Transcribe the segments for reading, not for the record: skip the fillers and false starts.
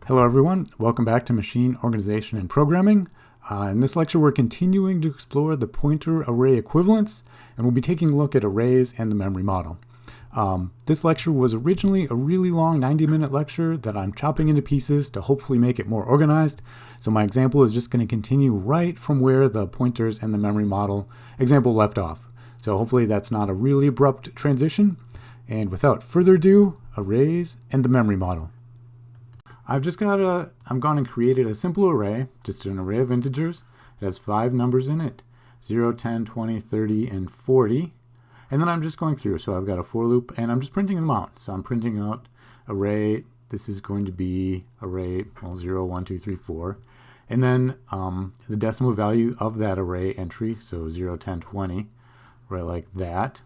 Hello everyone, welcome back to Machine Organization and Programming. In this lecture we're continuing to explore the pointer array equivalence, and we'll be taking a look at arrays and the memory model. This lecture was originally a really long 90-minute lecture that I'm chopping into pieces to hopefully make it more organized. So my example is just going to continue right from where the pointers and the memory model example left off. So hopefully that's not a really abrupt transition. And without further ado, arrays and the memory model. I'm gone and created a simple array, just an array of integers. It has 5 numbers in it, 0, 10, 20, 30, and 40. And then I'm just going through. So I've got a for loop, and I'm just printing them out. So I'm printing out array. This is going to be array 0, 1, 2, 3, 4. And then the decimal value of that array entry, so 0, 10, 20, right like that.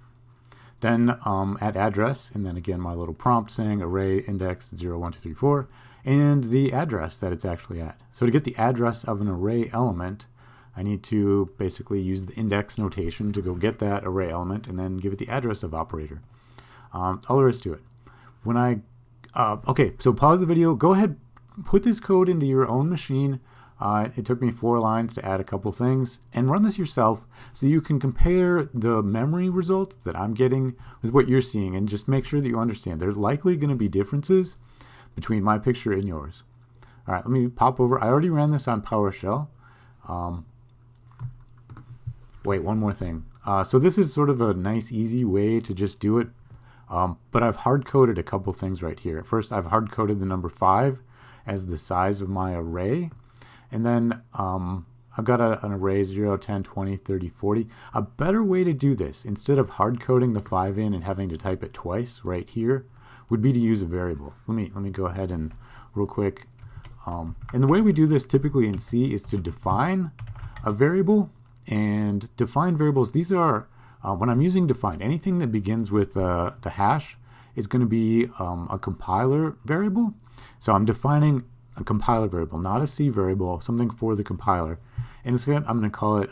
Then at address, and then again my little prompt saying array index 0, 1, 2, 3, 4. And the address that it's actually at. So to get the address of an array element, I need to basically use the index notation to go get that array element and then give it the address of operator. All there is to it. Okay, so pause the video, go ahead, put this code into your own machine. It took me 4 lines to add a couple things, and run this yourself so you can compare the memory results that I'm getting with what you're seeing, and just make sure that you understand there's likely going to be differences between my picture and yours. All right, let me pop over. I already ran this on PowerShell. Wait, one more thing. So this is sort of a nice, easy way to just do it, but I've hard-coded a couple things right here. First, I've hard-coded the number 5 as the size of my array, and then I've got an array 0, 10, 20, 30, 40. A better way to do this, instead of hard-coding the 5 in and having to type it twice right here, would be to use a variable. Let me go ahead and real quick. And the way we do this typically in C is to define a variable. And define variables, these are, when I'm using define, anything that begins with the hash is going to be a compiler variable. So I'm defining a compiler variable, not a C variable, something for the compiler. And I'm going to call it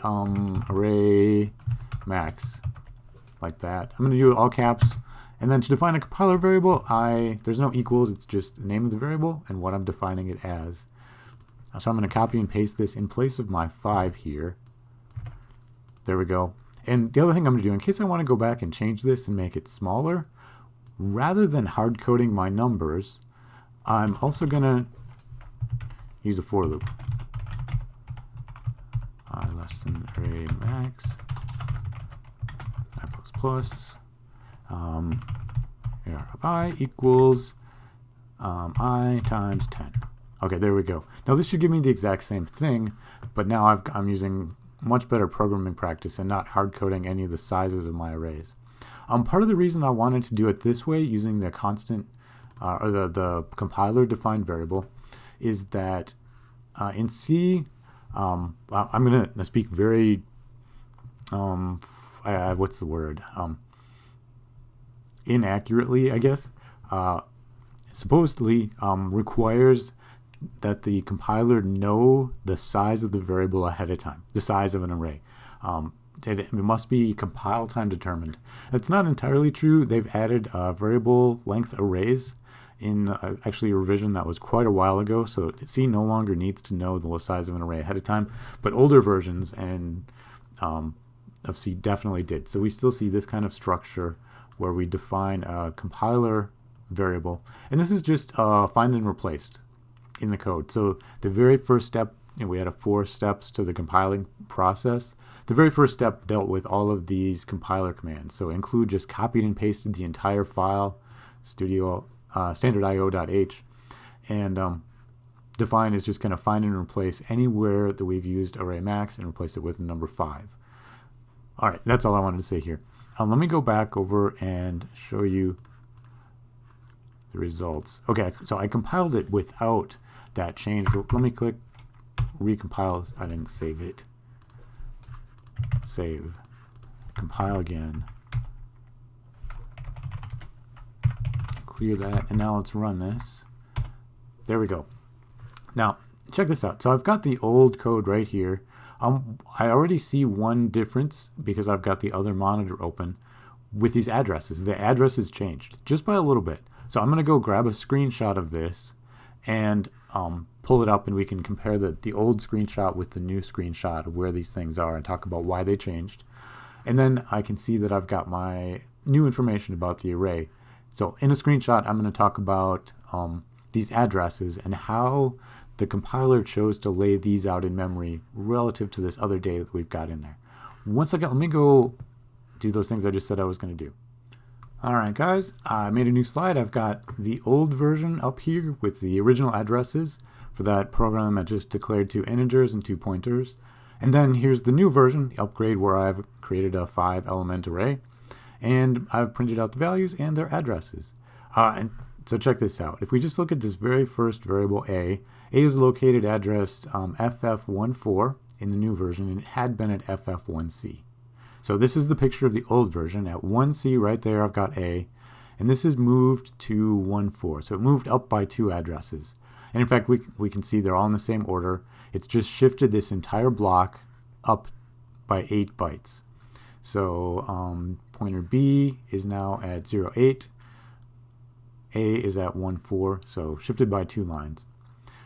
array max, like that. I'm going to do it all caps. And then to define a compiler variable, there's no equals, it's just the name of the variable and what I'm defining it as. So I'm going to copy and paste this in place of my 5 here. There we go. And the other thing I'm going to do, in case I want to go back and change this and make it smaller, rather than hard coding my numbers, I'm also going to use a for loop. Less than array max, I plus. Here of I equals I times 10. Okay, there we go. Now this should give me the exact same thing, but now I'm using much better programming practice and not hard coding any of the sizes of my arrays. Part of the reason I wanted to do it this way, using the constant or the compiler defined variable, is that in C, I'm going to speak very what's the word? Inaccurately, I guess. Supposedly requires that the compiler know the size of the variable ahead of time, the size of an array. It must be compile time determined. That's not entirely true. They've added variable length arrays in actually a revision that was quite a while ago, so C no longer needs to know the size of an array ahead of time, but older versions of C definitely did. So we still see this kind of structure where we define a compiler variable, and this is just find and replaced in the code. So the very first step, we had 4 steps to the compiling process. The very first step dealt with all of these compiler commands. So include just copied and pasted the entire file, standard.io.h, and define is just going to find and replace anywhere that we've used array max and replace it with the number 5. All right, that's all I wanted to say here. Let me go back over and show you the results. Okay, so I compiled it without that change. Let me click recompile. I didn't save it. Save. Compile again. Clear that, and now let's run this. There we go. Now, check this out. So I've got the old code right here. I already see one difference because I've got the other monitor open with these addresses. The address has changed just by a little bit. So I'm going to go grab a screenshot of this and pull it up, and we can compare the old screenshot with the new screenshot of where these things are and talk about why they changed. And then I can see that I've got my new information about the array. So in a screenshot, I'm going to talk about these addresses and how the compiler chose to lay these out in memory relative to this other data that we've got in there. Once again, let me go do those things I just said I was going to do. All right, guys, I made a new slide. I've got the old version up here with the original addresses for that program I just declared 2 integers and 2 pointers. And then here's the new version, the upgrade, where I've created a 5-element array. And I've printed out the values and their addresses. And so check this out. If we just look at this very first variable A is located addressed FF14 in the new version, and it had been at FF1C. So this is the picture of the old version. At 1C right there, I've got A, and this is moved to 14. So it moved up by 2 addresses. And in fact, we can see they're all in the same order. It's just shifted this entire block up by 8 bytes. So pointer B is now at 08. A is at 14, so shifted by 2 lines.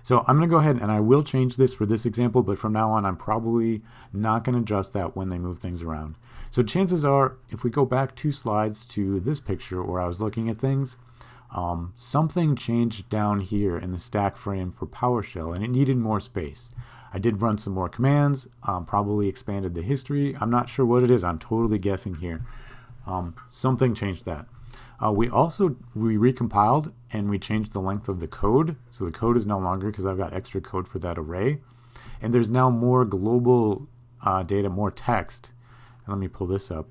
So I'm going to go ahead and I will change this for this example, but from now on I'm probably not going to adjust that when they move things around. So chances are, if we go back 2 slides to this picture where I was looking at things, something changed down here in the stack frame for PowerShell, and it needed more space. I did run some more commands, probably expanded the history. I'm not sure what it is. I'm totally guessing here. Something changed that. We recompiled and we changed the length of the code. So the code is no longer, because I've got extra code for that array. And there's now more global data, more text. And let me pull this up.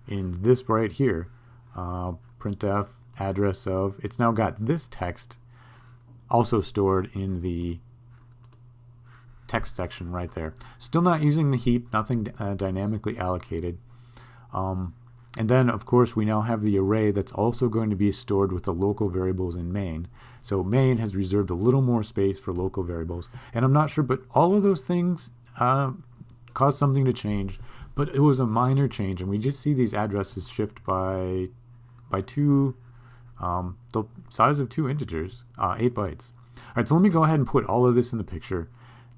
In this right here, printf address of, it's now got this text also stored in the text section right there. Still not using the heap, nothing dynamically allocated. And then, of course, we now have the array that's also going to be stored with the local variables in main. So main has reserved a little more space for local variables. And I'm not sure, but all of those things caused something to change. But it was a minor change, and we just see these addresses shift by 2, the size of 2 integers, 8 bytes. All right, so let me go ahead and put all of this in the picture.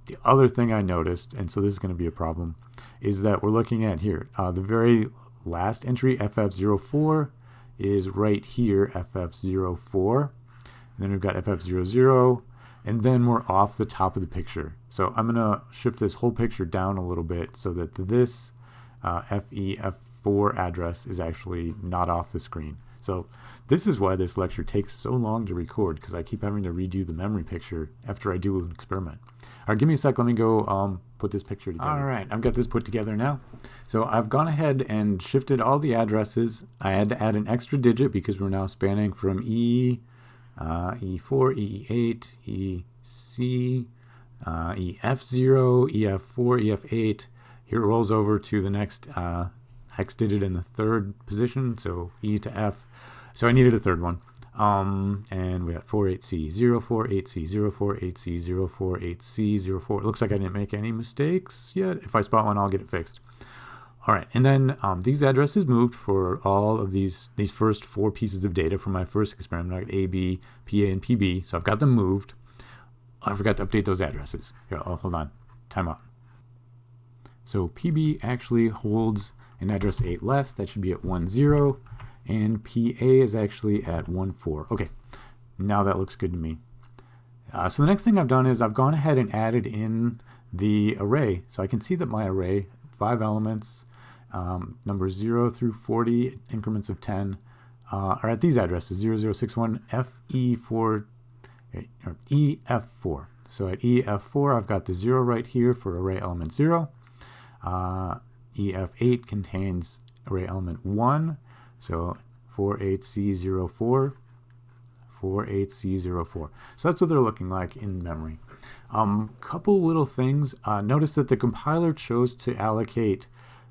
The other thing I noticed, and so this is going to be a problem, is that we're looking at here, the very last entry, FF04, is right here, FF04. And then we've got FF00, and then we're off the top of the picture. So I'm going to shift this whole picture down a little bit so that this FEF4 address is actually not off the screen. So this is why this lecture takes so long to record, because I keep having to redo the memory picture after I do an experiment. All right, give me a sec. Let me go put this picture together. All right, I've got this put together now. So I've gone ahead and shifted all the addresses. I had to add an extra digit because we're now spanning from E, E4, E8, EC, EF0, EF4, EF8. Here it rolls over to the next hex digit in the 3rd position, so E to F. So I needed a 3rd one. And we got 48C, 048C, 048C, 048C, 04. It looks like I didn't make any mistakes yet. If I spot one, I'll get it fixed. All right, and then these addresses moved for all of these first 4 pieces of data from my first experiment. I got A, B, PA, and PB, so I've got them moved. I forgot to update those addresses. Here, oh, hold on, time out. So PB actually holds an address 8 less, that should be at 10, and PA is actually at 14. Okay, now that looks good to me. So the next thing I've done is I've gone ahead and added in the array. So I can see that my array, 5 elements, numbers 0 through 40, increments of 10, are at these addresses, 0061 FE4, or EF4. So at EF4, I've got the 0 right here for array element 0. EF8 contains array element 1, so 48C04, 48C04. So that's what they're looking like in memory. Couple little things. Notice that the compiler chose to allocate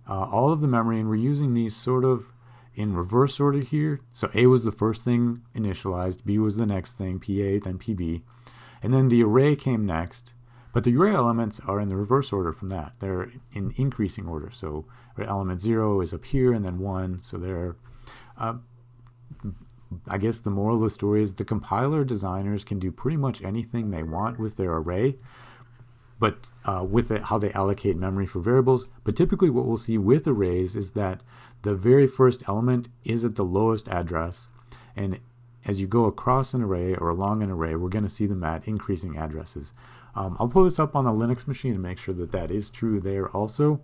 all of the memory, and we're using these sort of in reverse order here. So A was the first thing initialized, B was the next thing, PA, then PB, and then the array came next. But the array elements are in the reverse order from that. They're in increasing order. So element 0 is up here, and then 1. So they're I guess the moral of the story is the compiler designers can do pretty much anything they want with their array, but with it, how they allocate memory for variables. But typically what we'll see with arrays is that the very first element is at the lowest address, and as you go across an array or along an array, we're going to see them at increasing addresses. I'll pull this up on a Linux machine and make sure that that is true there also.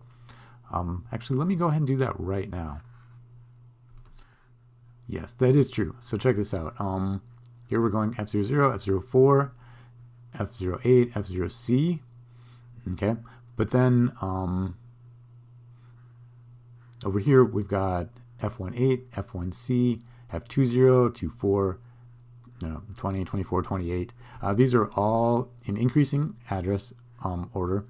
Actually, let me go ahead and do that right now. Yes, that is true. So check this out. Here we're going F00, F04, F08, F0C. Okay, but then over here we've got F18, F1C, F20, 24, 20, 24, 28. These are all in increasing address order.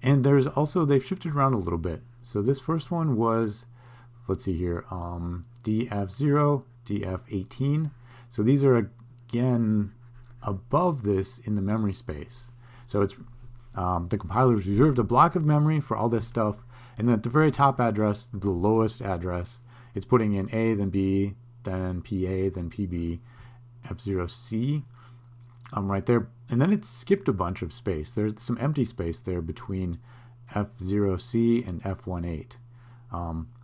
And there's also, they've shifted around a little bit. So this first one was, let's see here, DF0, DF18. So these are again above this in the memory space. So it's the compiler's reserved a block of memory for all this stuff. And then at the very top address, the lowest address, it's putting in A, then B, then PA, then PB, F0C, right there. And then it's skipped a bunch of space. There's some empty space there between F0C and F18.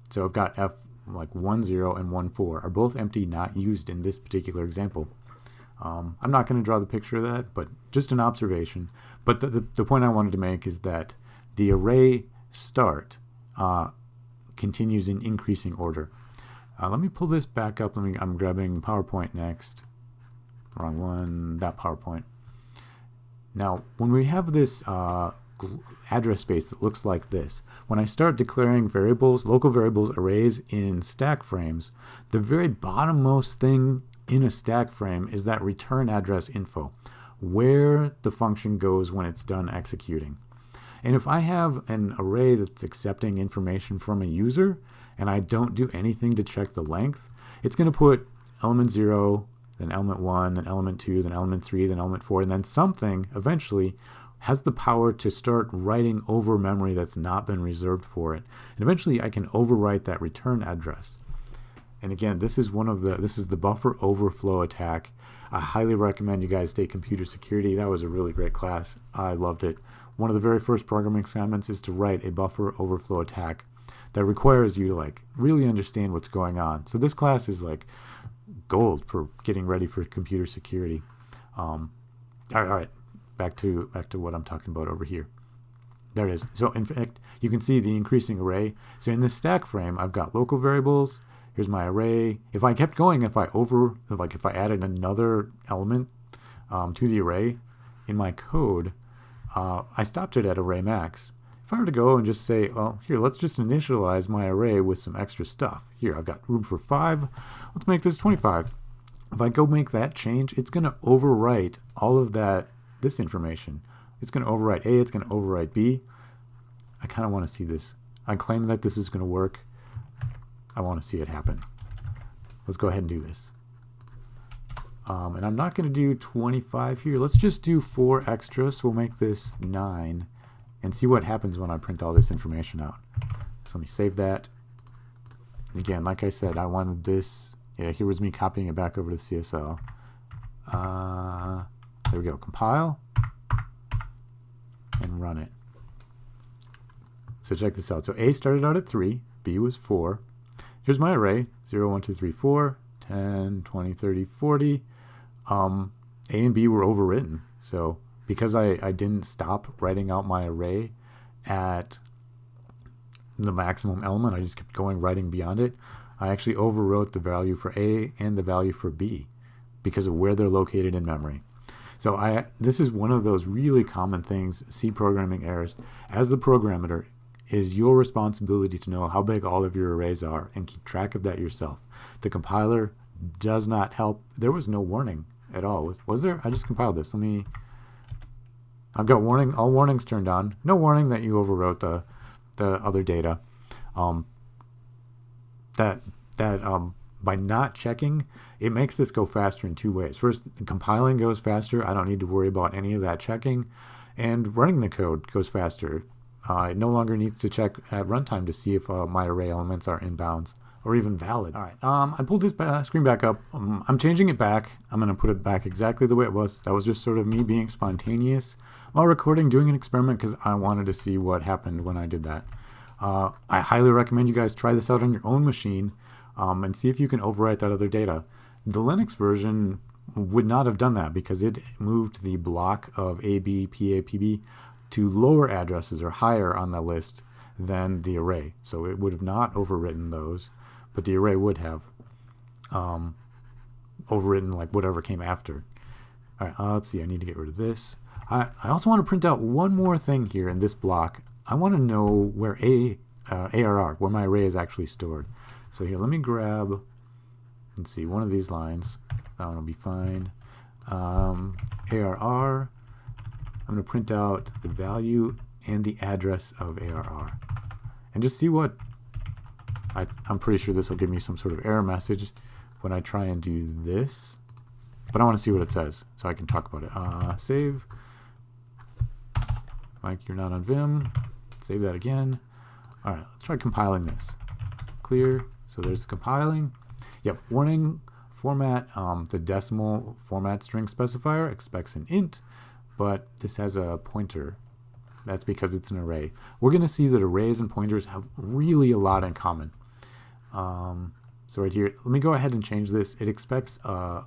So I've got F like 10 and 14 are both empty, not used in this particular example. I'm not going to draw the picture of that, but just an observation. But the point I wanted to make is that the array start continues in increasing order. Let me pull this back up. I'm grabbing PowerPoint next. Wrong one, that PowerPoint. Now, when we have this address space that looks like this, when I start declaring variables, local variables, arrays in stack frames, the very bottommost thing in a stack frame is that return address info, where the function goes when it's done executing. And if I have an array that's accepting information from a user, and I don't do anything to check the length, it's going to put element 0, then element 1, then element 2, then element 3, then element 4, and then something eventually has the power to start writing over memory that's not been reserved for it. And eventually I can overwrite that return address. And again, this is the buffer overflow attack. I highly recommend you guys take computer security. That was a really great class. I loved it. One of the very first programming assignments is to write a buffer overflow attack that requires you to like really understand what's going on. So this class is like gold for getting ready for computer security. All right, back to what I'm talking about over here. There it is. So in fact, you can see the increasing array. So in this stack frame, I've got local variables. Here's my array. If I kept going, if I added another element to the array in my code, I stopped it at array max. If I were to go and just say, well, here, let's just initialize my array with some extra stuff. Here, I've got room for 5. Let's make this 25. If I go make that change, it's going to overwrite all of this information. It's going to overwrite A, it's going to overwrite B. I kind of want to see this. I claim that this is going to work. I want to see it happen. Let's go ahead and do this. And I'm not going to do 25 here. Let's just do 4 extra, so we'll make this 9. And see what happens when I print all this information out. So let me save that. Again, like I said, I wanted this. Yeah, here was me copying it back over to CSL. There we go. Compile and run it. So check this out. So A started out at 3. B was 4. Here's my array. 0, 1, 2, 3, 4, 10, 20, 30, 40. A and B were overwritten. So because I didn't stop writing out my array at the maximum element, I just kept going, writing beyond it, I actually overwrote the value for A and the value for B because of where they're located in memory. So this is one of those really common things, C programming errors. As the programmer, it is your responsibility to know how big all of your arrays are and keep track of that yourself. The compiler does not help. There was no warning at all. Was there? I just compiled this. I've got warning, all warnings turned on. No warning that you overwrote the other data. By not checking, it makes this go faster in 2 ways. First, compiling goes faster. I don't need to worry about any of that checking. And running the code goes faster. It no longer needs to check at runtime to see if my array elements are in bounds. or even valid. All right, I pulled this screen back up. I'm changing it back. I'm going to put it back exactly the way it was. That was just sort of me being spontaneous while recording, doing an experiment because I wanted to see what happened when I did that. I highly recommend you guys try this out on your own machine and see if you can overwrite that other data. The Linux version would not have done that because it moved the block of AB, PA, PB to lower addresses or higher on the list than the array. So it would have not overwritten those, but the array would have overwritten like whatever came after. All right, let's see. I need to get rid of this. I also want to print out one more thing here in this block. I want to know where ARR, where my array is actually stored. So here, let me grab, let's see, one of these lines. That one will be fine. ARR. I'm going to print out the value and the address of ARR. And just see what, I'm pretty sure this will give me some sort of error message when I try and do this. But I want to see what it says so I can talk about it. Save. Mike, you're not on Vim. Save that again. All right, let's try compiling this. Clear. So there's the compiling. Yep, warning format. The decimal format string specifier expects an int, but this has a pointer. That's because it's an array. We're going to see that arrays and pointers have really a lot in common. So right here, let me go ahead and change this. It expects, so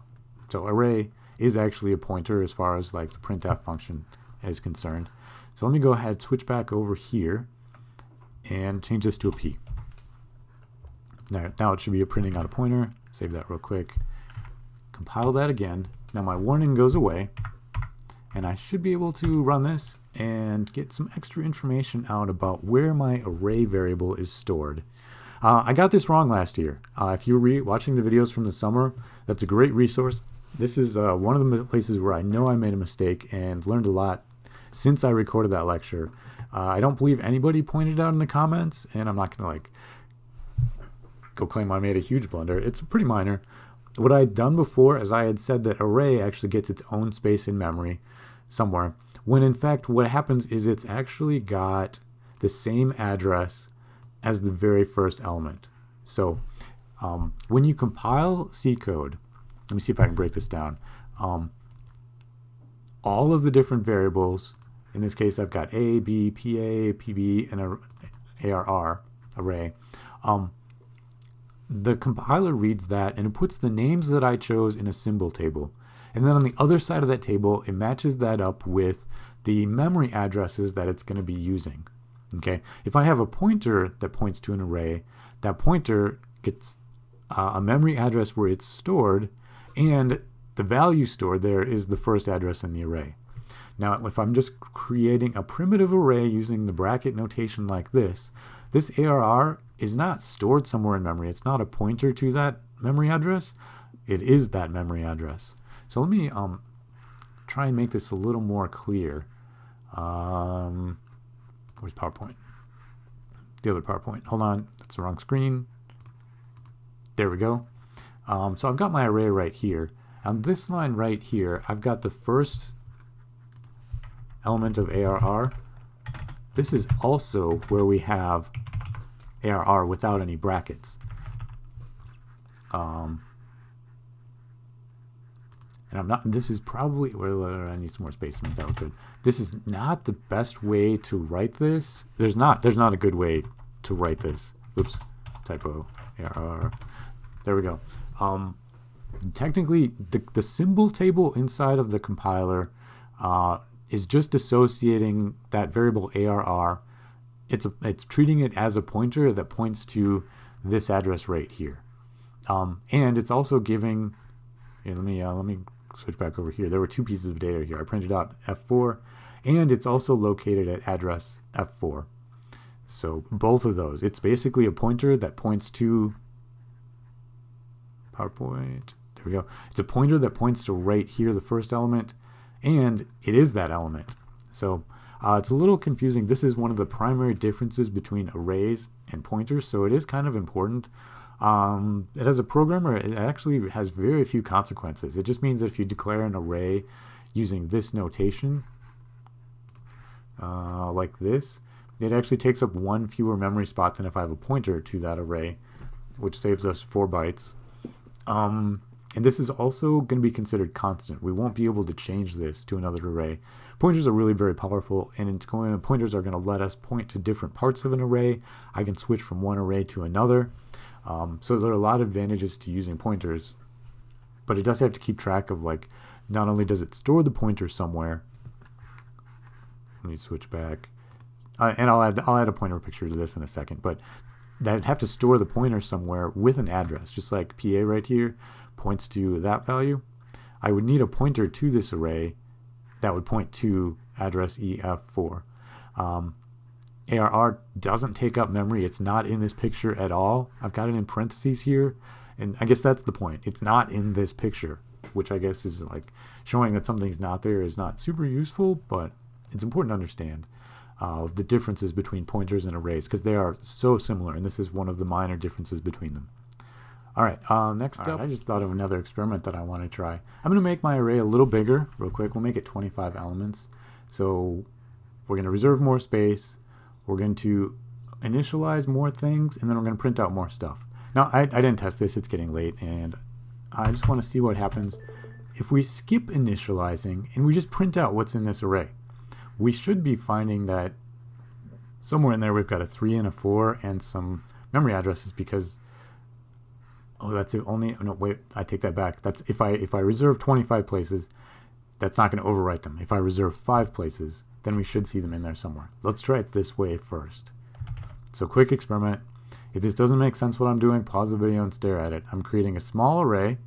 array is actually a pointer as far as like the printf function is concerned. So let me go ahead, switch back over here, and change this to a P. Now it should be printing out a pointer. Save that real quick. Compile that again. Now my warning goes away, and I should be able to run this and get some extra information out about where my array variable is stored. I got this wrong last year. If you were watching the videos from the summer, that's a great resource. This is one of the places where I know I made a mistake and learned a lot since I recorded that lecture. I don't believe anybody pointed out in the comments, and I'm not going to like go claim I made a huge blunder. It's pretty minor. What I had done before is I had said that array actually gets its own space in memory somewhere, when in fact what happens is it's actually got the same address as the very first element. So when you compile C code, let me see if I can break this down. All of the different variables, in this case I've got A, B, PA, PB, and ARR array. The compiler reads that and it puts the names that I chose in a symbol table. And then on the other side of that table, it matches that up with the memory addresses that it's going to be using. Okay, if I have a pointer that points to an array, that pointer gets a memory address where it's stored, and the value stored there is the first address in the array. Now, if I'm just creating a primitive array using the bracket notation like this ARR is not stored somewhere in memory. It's not a pointer to that memory address. It is that memory address. So let me try and make this a little more clear. Where's PowerPoint? The other PowerPoint. Hold on, that's the wrong screen. There we go. So I've got my array right here. On this line right here, I've got the first element of ARR. This is also where we have ARR without any brackets. And I'm not, this is probably, where I need some more space to make that look good. This is not the best way to write this. There's not a good way to write this. Oops, typo, ARR. There we go. Technically, the symbol table inside of the compiler is just associating that variable ARR. It's treating it as a pointer that points to this address right here. And it's also giving, here, let me switch back over here. There were two pieces of data here. I printed out F4, and it's also located at address F4. So both of those. It's basically a pointer that points to PowerPoint. There we go. It's a pointer that points to right here, the first element, and it is that element. So it's a little confusing. This is one of the primary differences between arrays and pointers, so it is kind of important. As a programmer, it actually has very few consequences. It just means that if you declare an array using this notation, like this, it actually takes up one fewer memory spot than if I have a pointer to that array which saves us 4 bytes. And this is also going to be considered constant. We won't be able to change this to another array. Pointers are really very powerful, and pointers are going to let us point to different parts of an array. I can switch from one array to another. So there are a lot of advantages to using pointers, but it does have to keep track of, like, not only does it store the pointer somewhere. Let me switch back. And I'll add a pointer picture to this in a second, but that'd have to store the pointer somewhere with an address, just like PA right here points to that value. I would need a pointer to this array that would point to address EF4. ARR doesn't take up memory. It's not in this picture at all. I've got it in parentheses here, and I guess that's the point. It's not in this picture, which I guess is like showing that something's not there is not super useful, but it's important to understand the differences between pointers and arrays, because they are so similar, and this is one of the minor differences between them. All right, next up, I just thought of another experiment that I want to try. I'm going to make my array a little bigger real quick. We'll make it 25 elements. So we're going to reserve more space. We're going to initialize more things, and then we're going to print out more stuff. Now, I didn't test this. It's getting late, and I just want to see what happens if we skip initializing and we just print out what's in this array. We should be finding that somewhere in there we've got a 3 and a 4 and some memory addresses, because that's it. Only no, wait, I take that back. That's if I reserve 25 places, that's not going to overwrite them. If I reserve 5 places, then we should see them in there somewhere. Let's try it this way first. So quick experiment. If this doesn't make sense what I'm doing, pause the video and stare at it. I'm creating a small array,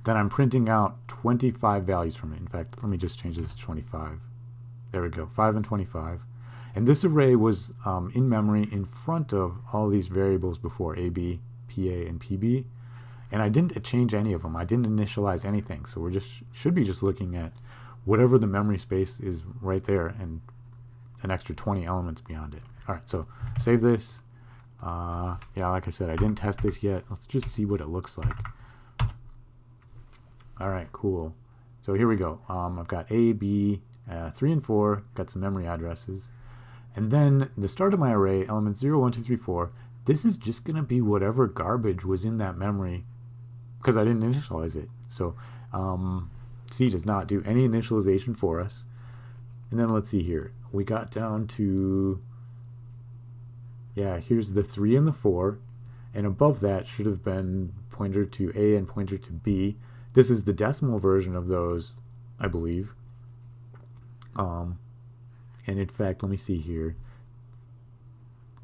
then I'm printing out 25 values from it. In fact, let me just change this to 25. There we go, 5 and 25. And this array was in memory in front of all these variables before, AB, PA, and PB. And I didn't change any of them. I didn't initialize anything. So we're should be just looking at whatever the memory space is right there and an extra 20 elements beyond it. All right, so save this. Yeah, like I said, I didn't test this yet. Let's just see what it looks like. All right, cool. So here we go. I've got A, B, 3 and 4, got some memory addresses. And then the start of my array, elements 0, 1, 2, 3, 4, this is just going to be whatever garbage was in that memory because I didn't initialize it. So C does not do any initialization for us. And then let's see here. We got down to, yeah, here's the 3 and the 4. And above that should have been pointer to A and pointer to B. This is the decimal version of those, I believe. And in fact, let me see here.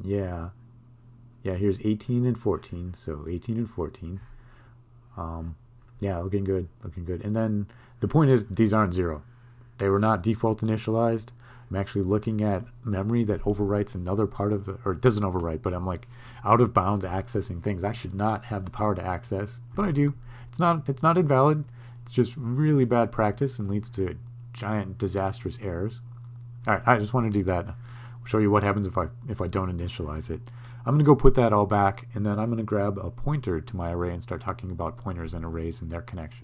Yeah, here's 18 and 14. So 18 and 14. Yeah, looking good, looking good. And then the point is, these aren't 0. They were not default initialized. I'm actually looking at memory that overwrites another part of, or it doesn't overwrite, but I'm like out of bounds accessing things I should not have the power to access, but I do. It's not invalid. It's just really bad practice and leads to giant disastrous errors. All right, I just want to do that. I'll show you what happens if I don't initialize it. I'm going to go put that all back, and then I'm going to grab a pointer to my array and start talking about pointers and arrays and their connection.